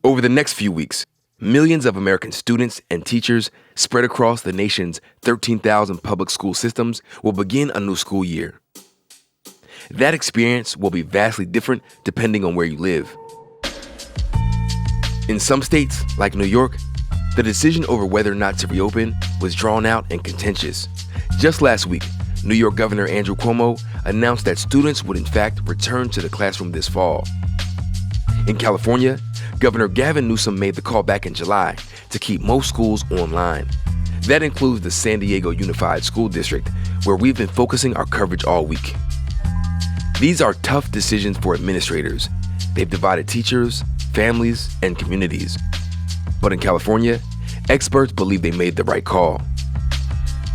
Over the next few weeks, millions of American students and teachers spread across the nation's 13,000 public school systems will begin a new school year. That experience will be vastly different depending on where you live. In some states, like New York, the decision over whether or not to reopen was drawn out and contentious. Just last week, New York Governor Andrew Cuomo announced that students would in fact return to the classroom this fall. In California, Governor Gavin Newsom made the call back in July to keep most schools online. That includes the San Diego Unified School District, where we've been focusing our coverage all week. These are tough decisions for administrators. They've divided teachers, families, and communities. But in California, experts believe they made the right call.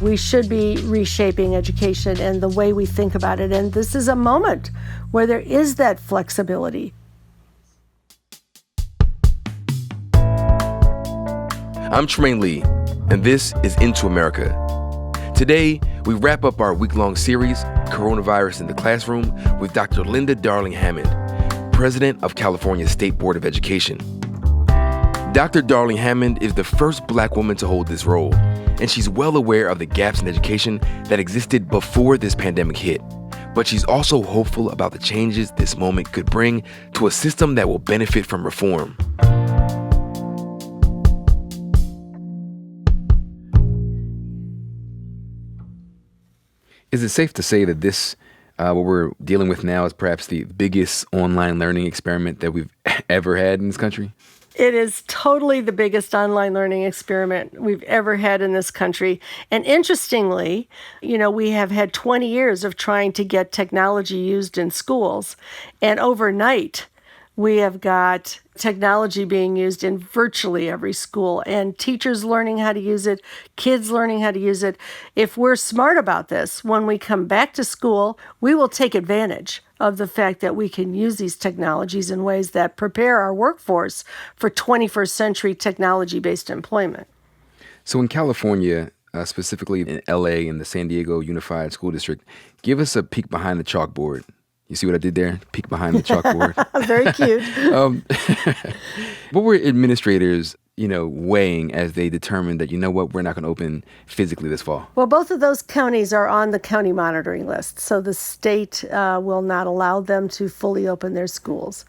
We should be reshaping education and the way we think about it. And this is a moment where there is that flexibility. I'm Trymaine Lee, and this is Into America. Today, we wrap up our week-long series, Coronavirus in the Classroom, with Dr. Linda Darling-Hammond, President of California State Board of Education. Dr. Darling-Hammond is the first Black woman to hold this role, and she's well aware of the gaps in education that existed before this pandemic hit. But she's also hopeful about the changes this moment could bring to a system that will benefit from reform. Is it safe to say that this, what we're dealing with now, is perhaps the biggest online learning experiment that we've ever had in this country? It is totally the biggest online learning experiment we've ever had in this country. And interestingly, we have had 20 years of trying to get technology used in schools. And overnight, we have got technology being used in virtually every school, and teachers learning how to use it, kids learning how to use it. If we're smart about this, when we come back to school, we will take advantage of the fact that we can use these technologies in ways that prepare our workforce for 21st century technology-based employment. So in California, specifically in LA and the San Diego Unified School District, give us a peek behind the chalkboard. You see what I did there? Peek behind the chalkboard. Very cute. What were administrators, weighing as they determined that, we're not going to open physically this fall? Well, both of those counties are on the county monitoring list, so the state will not allow them to fully open their schools.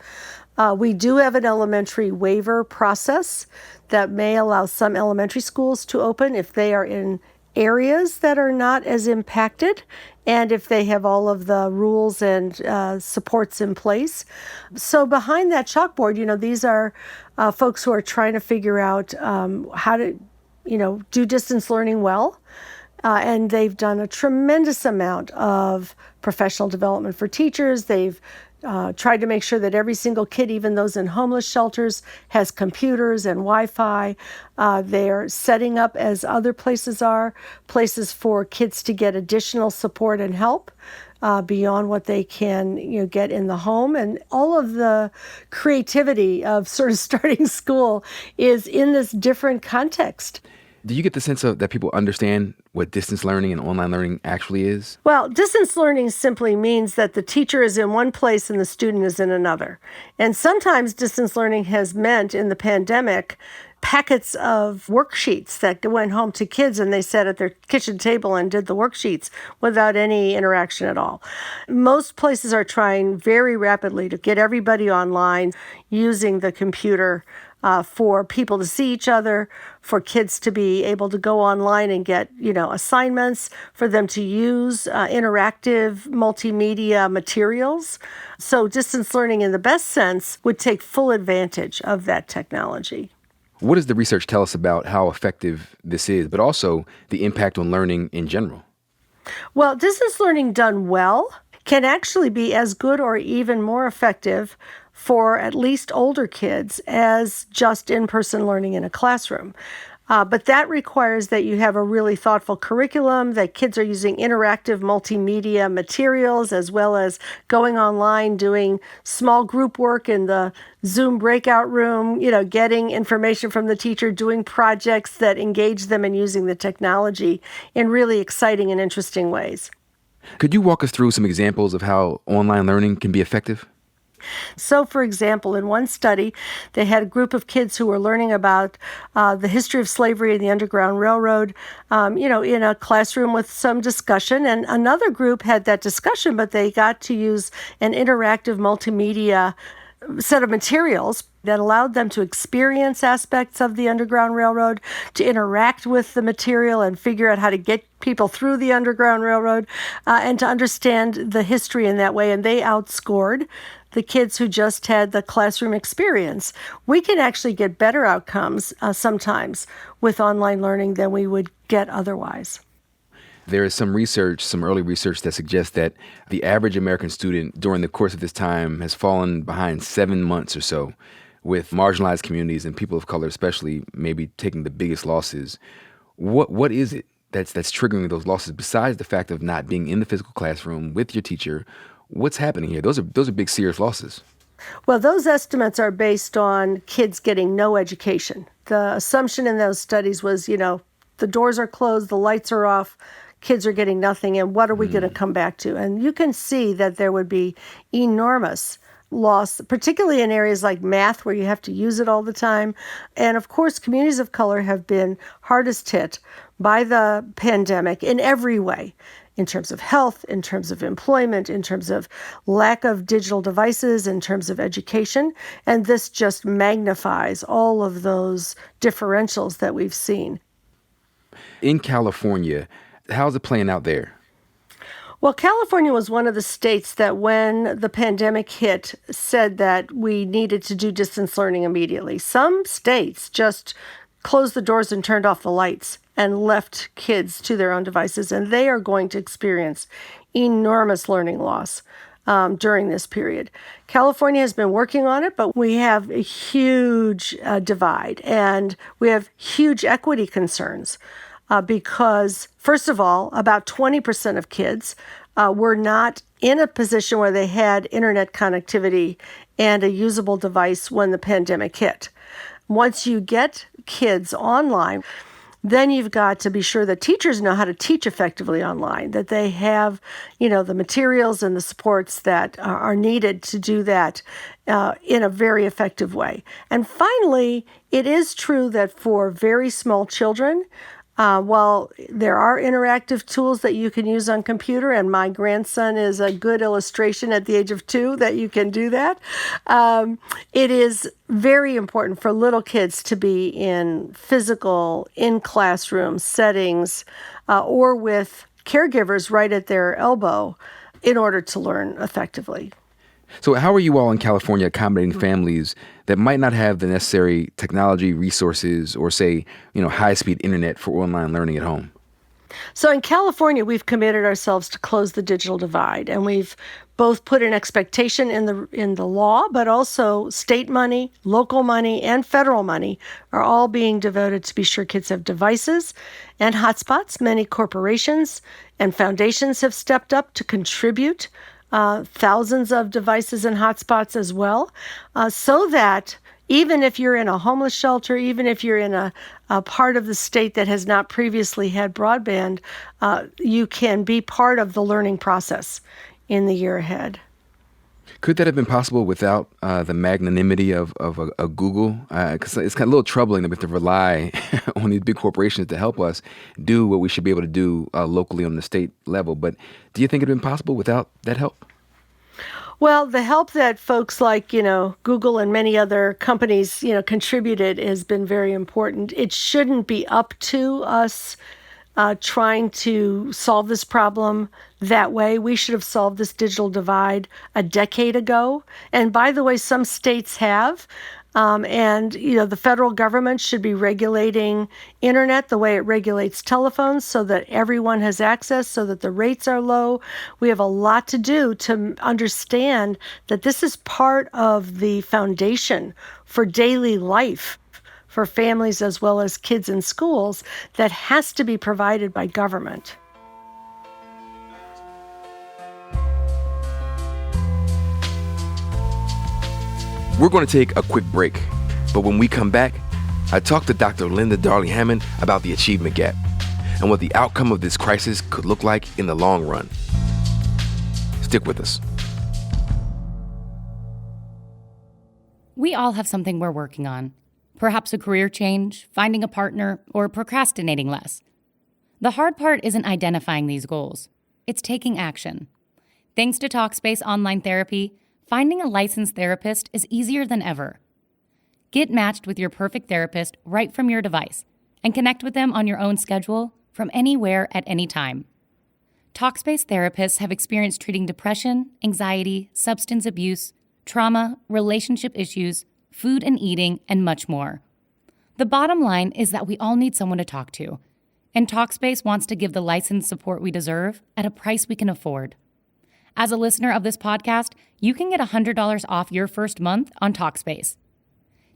We do have an elementary waiver process that may allow some elementary schools to open if they are in areas that are not as impacted, and if they have all of the rules and supports in place. So behind that chalkboard, these are folks who are trying to figure out how to, do distance learning well. And they've done a tremendous amount of professional development for teachers. They've tried to make sure that every single kid, even those in homeless shelters, has computers and Wi-Fi. They're setting up, as other places are, places for kids to get additional support and help beyond what they can get in the home. And all of the creativity of sort of starting school is in this different context. Do you get the sense that people understand what distance learning and online learning actually is? Well, distance learning simply means that the teacher is in one place and the student is in another. And sometimes distance learning has meant, in the pandemic, packets of worksheets that went home to kids and they sat at their kitchen table and did the worksheets without any interaction at all. Most places are trying very rapidly to get everybody online using the computer for people to see each other, for kids to be able to go online and get, assignments, for them to use interactive multimedia materials. So distance learning in the best sense would take full advantage of that technology. What does the research tell us about how effective this is, but also the impact on learning in general? Well, distance learning done well can actually be as good or even more effective for at least older kids as just in-person learning in a classroom. But that requires that you have a really thoughtful curriculum, that kids are using interactive multimedia materials, as well as going online, doing small group work in the Zoom breakout room, getting information from the teacher, doing projects that engage them in using the technology in really exciting and interesting ways. Could you walk us through some examples of how online learning can be effective? So, for example, in one study, they had a group of kids who were learning about the history of slavery and the Underground Railroad, in a classroom with some discussion. And another group had that discussion, but they got to use an interactive multimedia set of materials that allowed them to experience aspects of the Underground Railroad, to interact with the material and figure out how to get people through the Underground Railroad, and to understand the history in that way. And they outscored the kids who just had the classroom experience. We can actually get better outcomes sometimes with online learning than we would get otherwise. There is some research, some early research that suggests that the average American student during the course of this time has fallen behind 7 months or so, with marginalized communities and people of color especially maybe taking the biggest losses. What is it that's triggering those losses besides the fact of not being in the physical classroom with your teacher? What's happening here? Those are big, serious losses. Well, those estimates are based on kids getting no education. The assumption in those studies was, the doors are closed, the lights are off, kids are getting nothing, and what are we going to come back to? And you can see that there would be enormous loss, particularly in areas like math where you have to use it all the time. And of course, communities of color have been hardest hit by the pandemic in every way, in terms of health, in terms of employment, in terms of lack of digital devices, in terms of education. And this just magnifies all of those differentials that we've seen. In California, how's it playing out there? Well, California was one of the states that when the pandemic hit said that we needed to do distance learning immediately. Some states just closed the doors and turned off the lights and left kids to their own devices, and they are going to experience enormous learning loss during this period. California has been working on it, but we have a huge divide, and we have huge equity concerns. Because, first of all, about 20% of kids were not in a position where they had internet connectivity and a usable device when the pandemic hit. Once you get kids online, then you've got to be sure that teachers know how to teach effectively online, that they have, the materials and the supports that are needed to do that in a very effective way. And finally, it is true that for very small children, while there are interactive tools that you can use on computer, and my grandson is a good illustration at the age of 2 that you can do that, it is very important for little kids to be in physical, in-classroom settings, or with caregivers right at their elbow in order to learn effectively. So how are you all in California accommodating families that might not have the necessary technology, resources, or say, high-speed internet for online learning at home? So in California, we've committed ourselves to close the digital divide, and we've both put an expectation in the law, but also state money, local money, and federal money are all being devoted to be sure kids have devices and hotspots. Many corporations and foundations have stepped up to contribute thousands of devices and hotspots as well, so that even if you're in a homeless shelter, even if you're in a part of the state that has not previously had broadband, you can be part of the learning process in the year ahead. Could that have been possible without the magnanimity of a Google? Because it's kind of a little troubling that we have to rely on these big corporations to help us do what we should be able to do locally on the state level. But do you think it would have been possible without that help? Well, the help that folks like, Google and many other companies, contributed has been very important. It shouldn't be up to us trying to solve this problem that way. We should have solved this digital divide a decade ago. And by the way, some states have. The federal government should be regulating internet the way it regulates telephones so that everyone has access, so that the rates are low. We have a lot to do to understand that this is part of the foundation for daily life for families as well as kids in schools that has to be provided by government. We're going to take a quick break, but when we come back, I talk to Dr. Linda Darling-Hammond about the achievement gap and what the outcome of this crisis could look like in the long run. Stick with us. We all have something we're working on. Perhaps a career change, finding a partner, or procrastinating less. The hard part isn't identifying these goals. It's taking action. Thanks to Talkspace Online Therapy, finding a licensed therapist is easier than ever. Get matched with your perfect therapist right from your device and connect with them on your own schedule from anywhere at any time. Talkspace therapists have experience treating depression, anxiety, substance abuse, trauma, relationship issues, food and eating, and much more. The bottom line is that we all need someone to talk to, and Talkspace wants to give the licensed support we deserve at a price we can afford. As a listener of this podcast, you can get $100 off your first month on Talkspace.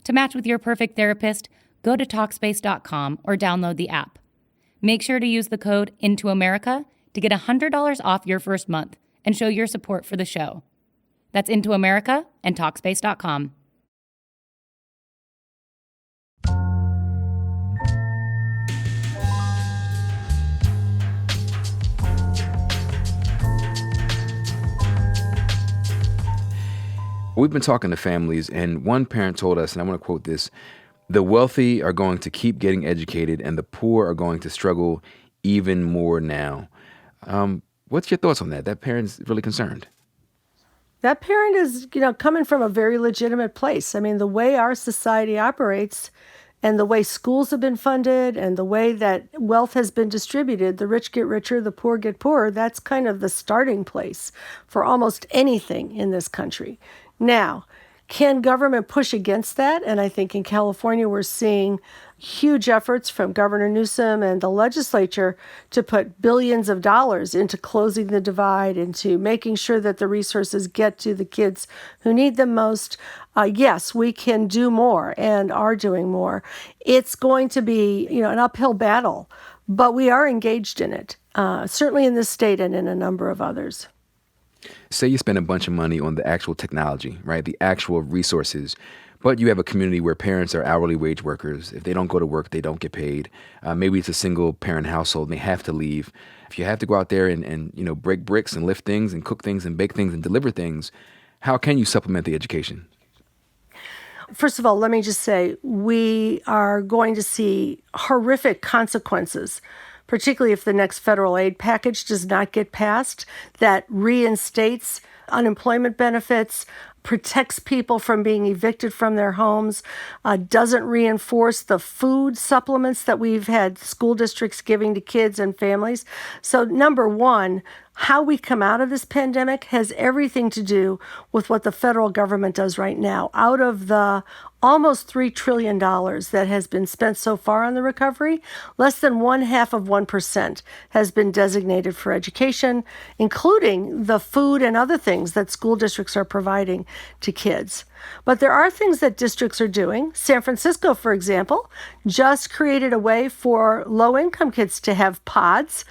To match with your perfect therapist, go to Talkspace.com or download the app. Make sure to use the code INTOAMERICA to get $100 off your first month and show your support for the show. That's Into America and Talkspace.com. We've been talking to families, and one parent told us, and I want to quote this, "The wealthy are going to keep getting educated, and the poor are going to struggle even more now." What's your thoughts on that? That parent's really concerned. That parent is, coming from a very legitimate place. I mean, the way our society operates and the way schools have been funded and the way that wealth has been distributed, the rich get richer, the poor get poorer, that's kind of the starting place for almost anything in this country. Now, can government push against that? And I think in California, we're seeing huge efforts from Governor Newsom and the legislature to put billions of dollars into closing the divide, into making sure that the resources get to the kids who need them most. Yes, we can do more and are doing more. It's going to be, an uphill battle, but we are engaged in it, certainly in this state and in a number of others. Say you spend a bunch of money on the actual technology, right? The actual resources, but you have a community where parents are hourly wage workers. If they don't go to work, they don't get paid. Maybe it's a single parent household and they have to leave. If you have to go out there and break bricks and lift things and cook things and bake things and deliver things, how can you supplement the education? First of all, let me just say, we are going to see horrific consequences, particularly if the next federal aid package does not get passed, that reinstates unemployment benefits, protects people from being evicted from their homes, doesn't reinforce the food supplements that we've had school districts giving to kids and families. So number one, how we come out of this pandemic has everything to do with what the federal government does right now. Out of the almost $3 trillion that has been spent so far on the recovery, less than 0.5% has been designated for education, including the food and other things that school districts are providing to kids. But there are things that districts are doing. San Francisco, for example, just created a way for low-income kids to have pods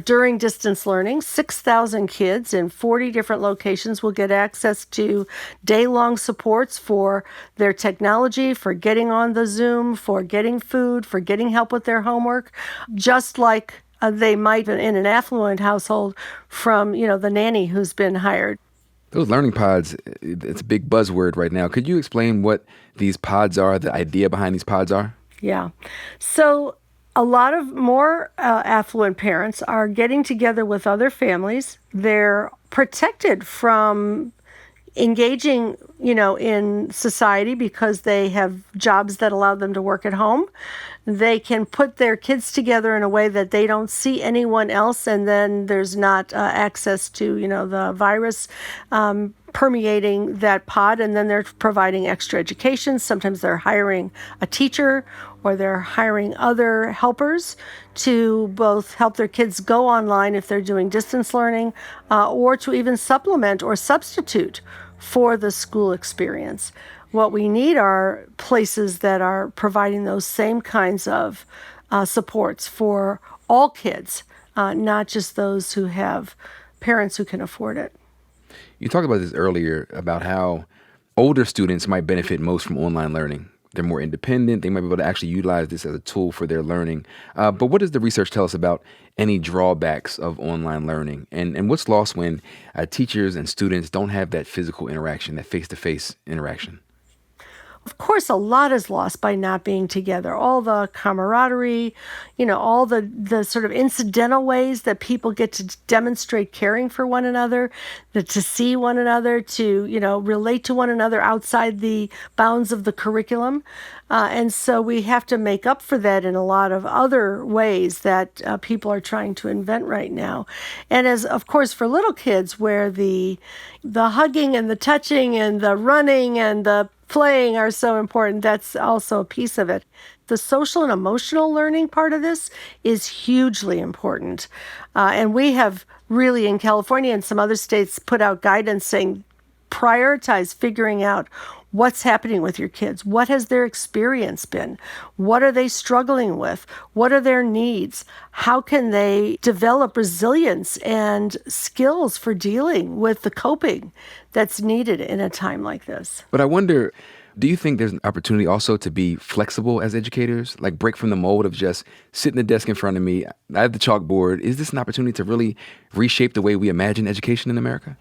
during distance learning. 6,000 kids in 40 different locations will get access to day-long supports for their technology, for getting on the Zoom, for getting food, for getting help with their homework, just like they might in an affluent household from, the nanny who's been hired. Those learning pods, it's a big buzzword right now. Could you explain what these pods are, the idea behind these pods are? Yeah. So a lot of more affluent parents are getting together with other families. They're protected from engaging, in society because they have jobs that allow them to work at home. They can put their kids together in a way that they don't see anyone else, and then there's not access to, the virus permeating that pod, and then they're providing extra education. Sometimes they're hiring a teacher or they're hiring other helpers to both help their kids go online if they're doing distance learning or to even supplement or substitute for the school experience. What we need are places that are providing those same kinds of supports for all kids, not just those who have parents who can afford it. You talked about this earlier about how older students might benefit most from online learning. They're more independent. They might be able to actually utilize this as a tool for their learning. But what does the research tell us about any drawbacks of online learning? And what's lost when teachers and students don't have that physical interaction, that face-to-face interaction? Of course, a lot is lost by not being together. All the camaraderie, all the sort of incidental ways that people get to demonstrate caring for one another, to see one another, to, relate to one another outside the bounds of the curriculum. And so we have to make up for that in a lot of other ways that people are trying to invent right now. And as, of course, for little kids, where the hugging and the touching and the running and the playing are so important, that's also a piece of it. The social and emotional learning part of this is hugely important. And we have really, in California and some other states, put out guidance saying prioritize figuring out what's happening with your kids. What has their experience been? What are they struggling with? What are their needs? How can they develop resilience and skills for dealing with the coping that's needed in a time like this? But I wonder, do you think there's an opportunity also to be flexible as educators? Like break from the mold of just sitting at the desk in front of me, I have the chalkboard. Is this an opportunity to really reshape the way we imagine education in America?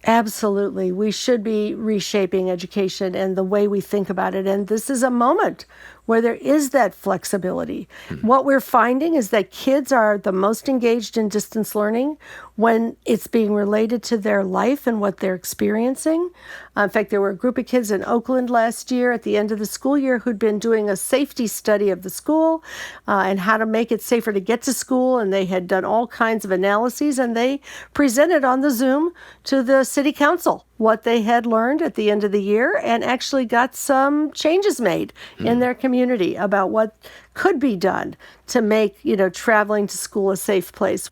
Absolutely. We should be reshaping education and the way we think about it. And this is a moment where there is that flexibility. What we're finding is that kids are the most engaged in distance learning when it's being related to their life and what they're experiencing. In fact, there were a group of kids in Oakland last year at the end of the school year who'd been doing a safety study of the school and how to make it safer to get to school. And they had done all kinds of analyses, and they presented on the Zoom to the city council what they had learned at the end of the year, and actually got some changes made in their community about what could be done to make, traveling to school a safe place.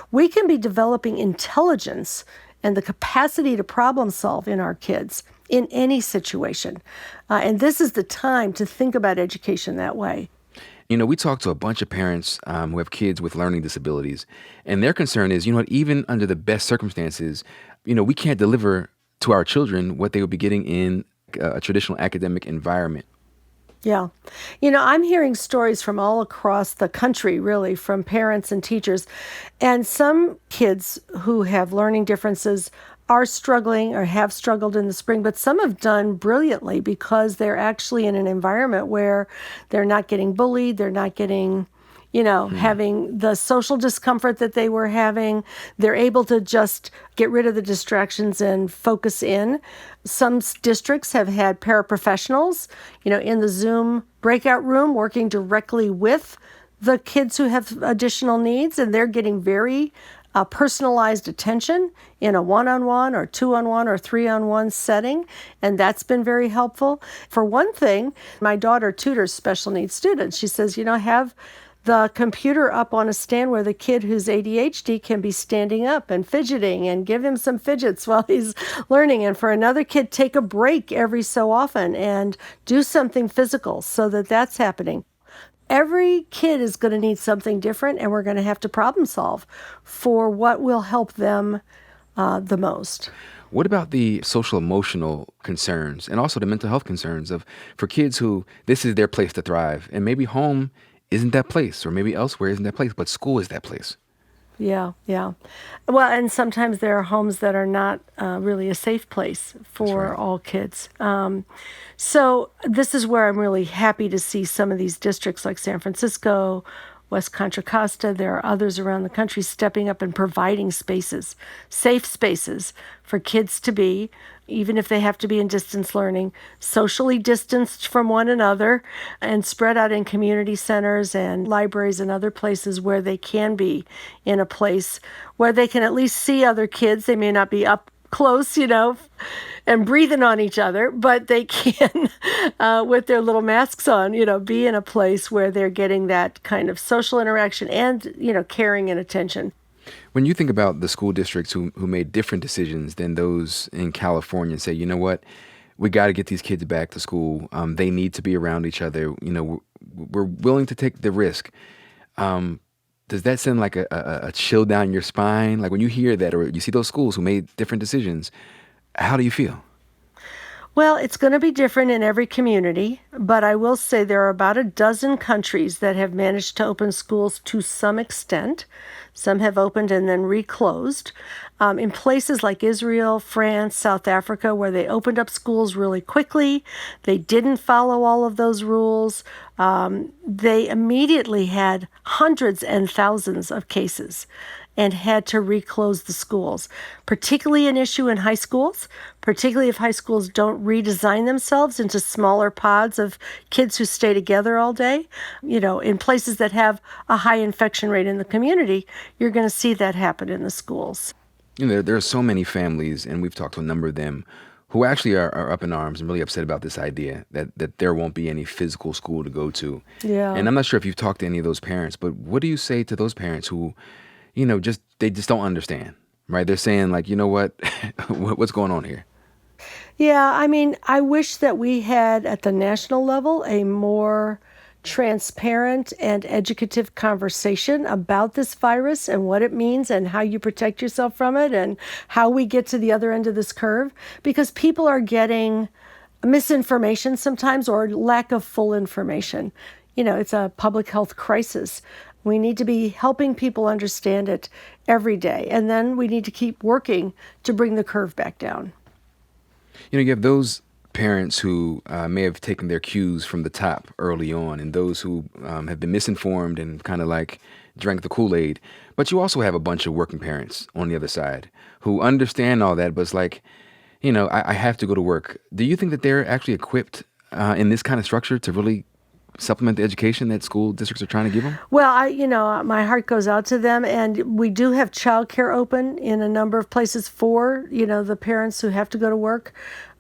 We can be developing intelligence and the capacity to problem solve in our kids in any situation. And this is the time to think about education that way. We talked to a bunch of parents who have kids with learning disabilities, and their concern is, even under the best circumstances, we can't deliver to our children what they would be getting in a traditional academic environment. Yeah. I'm hearing stories from all across the country, really, from parents and teachers. And some kids who have learning differences are struggling or have struggled in the spring, but some have done brilliantly because they're actually in an environment where they're not getting bullied, they're not getting having the social discomfort that they were having. They're able to just get rid of the distractions and focus in. Some districts have had paraprofessionals, in the Zoom breakout room working directly with the kids who have additional needs, and they're getting very personalized attention in a one-on-one or two-on-one or three-on-one setting, and that's been very helpful. For one thing, my daughter tutors special needs students. She says, have the computer up on a stand where the kid who's ADHD can be standing up and fidgeting, and give him some fidgets while he's learning. And for another kid, take a break every so often and do something physical so that that's happening. Every kid is going to need something different, and we're going to have to problem solve for what will help them the most. What about the social emotional concerns and also the mental health concerns for kids who this is their place to thrive, and maybe home isn't that place, or maybe elsewhere isn't that place, but school is that place? Yeah. Well, and sometimes there are homes that are not really a safe place for all kids. So this is where I'm really happy to see some of these districts like San Francisco, West Contra Costa, there are others around the country stepping up and providing spaces, safe spaces for kids to be, even if they have to be in distance learning, socially distanced from one another and spread out in community centers and libraries and other places where they can be in a place where they can at least see other kids. They may not be up close, and breathing on each other, but they can, with their little masks on, be in a place where they're getting that kind of social interaction and, caring and attention. When you think about the school districts who made different decisions than those in California and say, you know what, we got to get these kids back to school. They need to be around each other. We're willing to take the risk. Does that send like a chill down your spine? Like when you hear that, or you see those schools who made different decisions, how do you feel? Well, it's going to be different in every community, but I will say there are about a dozen countries that have managed to open schools to some extent. Some have opened and then reclosed. In places like Israel, France, South Africa, where they opened up schools really quickly, they didn't follow all of those rules. They immediately had hundreds and thousands of cases and had to reclose the schools, particularly an issue in high schools, particularly if high schools don't redesign themselves into smaller pods of kids who stay together all day. In places that have a high infection rate in the community, you're going to see that happen in the schools. There are so many families, and we've talked to a number of them, who actually are up in arms and really upset about this idea that there won't be any physical school to go to. Yeah. And I'm not sure if you've talked to any of those parents, but what do you say to those parents who, they just don't understand, right? They're saying, like, you know what, what's going on here? Yeah, I mean, I wish that we had at the national level a more transparent and educative conversation about this virus and what it means and how you protect yourself from it and how we get to the other end of this curve, because people are getting misinformation sometimes or lack of full information. It's a public health crisis. We need to be helping people understand it every day, and then we need to keep working to bring the curve back down. You have those parents who may have taken their cues from the top early on, and those who have been misinformed and kind of like drank the Kool-Aid. But you also have a bunch of working parents on the other side who understand all that, but it's like, I have to go to work. Do you think that they're actually equipped in this kind of structure to really supplement the education that school districts are trying to give them? Well, my heart goes out to them, and we do have childcare open in a number of places for, the parents who have to go to work.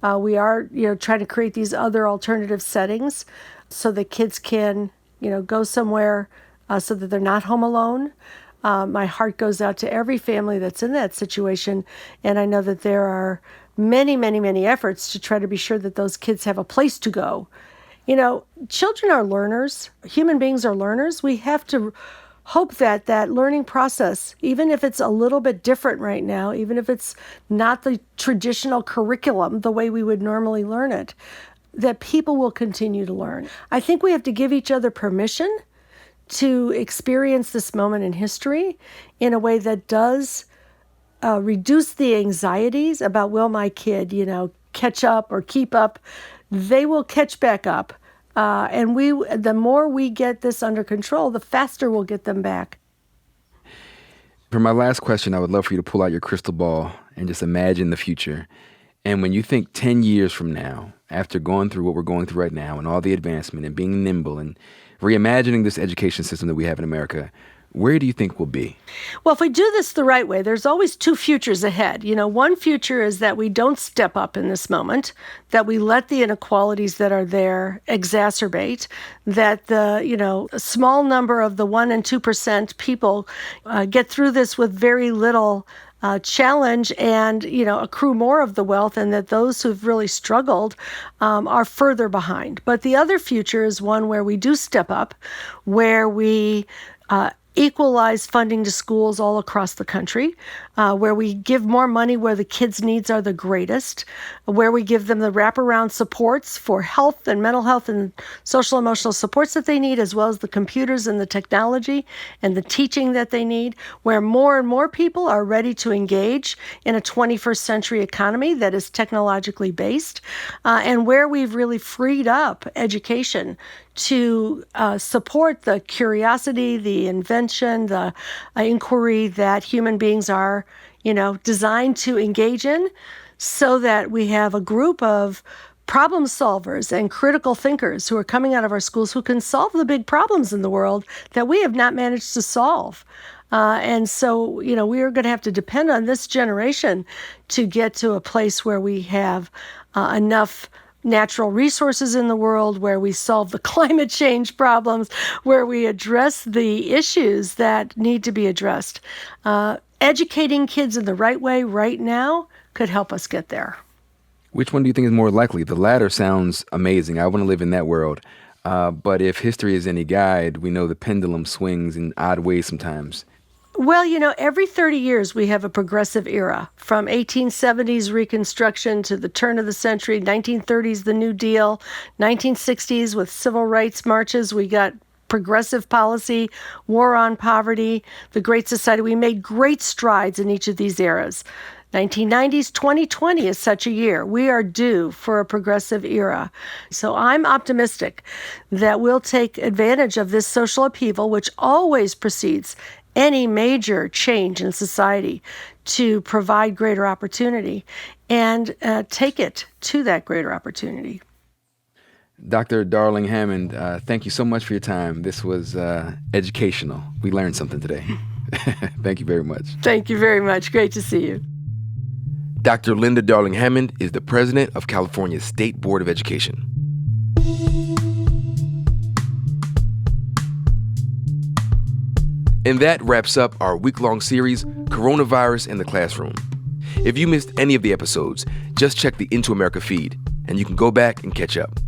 We are, trying to create these other alternative settings so that kids can, go somewhere so that they're not home alone. My heart goes out to every family that's in that situation, and I know that there are many, many, many efforts to try to be sure that those kids have a place to go. Children are learners. Human beings are learners. We have to hope that that learning process, even if it's a little bit different right now, even if it's not the traditional curriculum, the way we would normally learn it, that people will continue to learn. I think we have to give each other permission to experience this moment in history in a way that does reduce the anxieties about, will my kid, catch up or keep up? They will catch back up. And the more we get this under control, the faster we'll get them back. For my last question, I would love for you to pull out your crystal ball and just imagine the future. And when you think 10 years from now, after going through what we're going through right now and all the advancement and being nimble and reimagining this education system that we have in America, where do you think we'll be? Well, if we do this the right way, there's always two futures ahead. One future is that we don't step up in this moment, that we let the inequalities that are there exacerbate, that the, a small number of the 1% and 2% people get through this with very little challenge and, accrue more of the wealth, and that those who've really struggled are further behind. But the other future is one where we do step up, where we equalize funding to schools all across the country, where we give more money where the kids' needs are the greatest, where we give them the wraparound supports for health and mental health and social emotional supports that they need, as well as the computers and the technology and the teaching that they need, where more and more people are ready to engage in a 21st century economy that is technologically based, and where we've really freed up education to support the curiosity, the invention, the inquiry that human beings are, designed to engage in, so that we have a group of problem solvers and critical thinkers who are coming out of our schools who can solve the big problems in the world that we have not managed to solve. And so, we are going to have to depend on this generation to get to a place where we have enough natural resources in the world, where we solve the climate change problems, where we address the issues that need to be addressed. Educating kids in the right way right now could help us get there. Which one do you think is more likely? The latter sounds amazing. I want to live in that world. But if history is any guide, we know the pendulum swings in odd ways sometimes. Well, every 30 years we have a progressive era, from 1870s Reconstruction to the turn of the century, 1930s, the New Deal, 1960s with civil rights marches. We got progressive policy, war on poverty, the Great Society. We made great strides in each of these eras. 1990s, 2020 is such a year. We are due for a progressive era. So I'm optimistic that we'll take advantage of this social upheaval, which always precedes any major change in society, to provide greater opportunity and take it to that greater opportunity. Dr. Darling-Hammond, thank you so much for your time. This was educational. We learned something today. Thank you very much. Thank you very much. Great to see you. Dr. Linda Darling-Hammond is the president of California's State Board of Education. And that wraps up our week-long series, Coronavirus in the Classroom. If you missed any of the episodes, just check the Into America feed, and you can go back and catch up.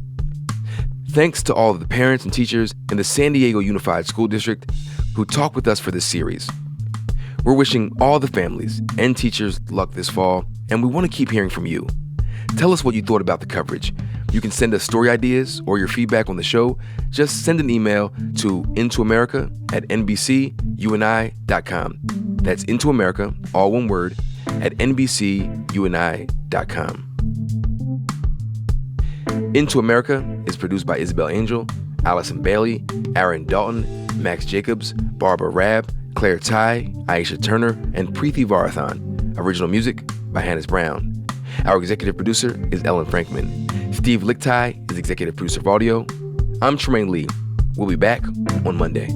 Thanks to all of the parents and teachers in the San Diego Unified School District who talked with us for this series. We're wishing all the families and teachers luck this fall, and we want to keep hearing from you. Tell us what you thought about the coverage. You can send us story ideas or your feedback on the show. Just send an email to intoamerica@nbcuni.com. That's intoamerica, all one word, @nbcuni.com. Into America is produced by Isabel Angel, Allison Bailey, Aaron Dalton, Max Jacobs, Barbara Rabb, Claire Ty, Aisha Turner, and Preeti Varathan. Original music by Hannes Brown. Our executive producer is Ellen Frankman. Steve Lichtai is executive producer of audio. I'm Trymaine Lee. We'll be back on Monday.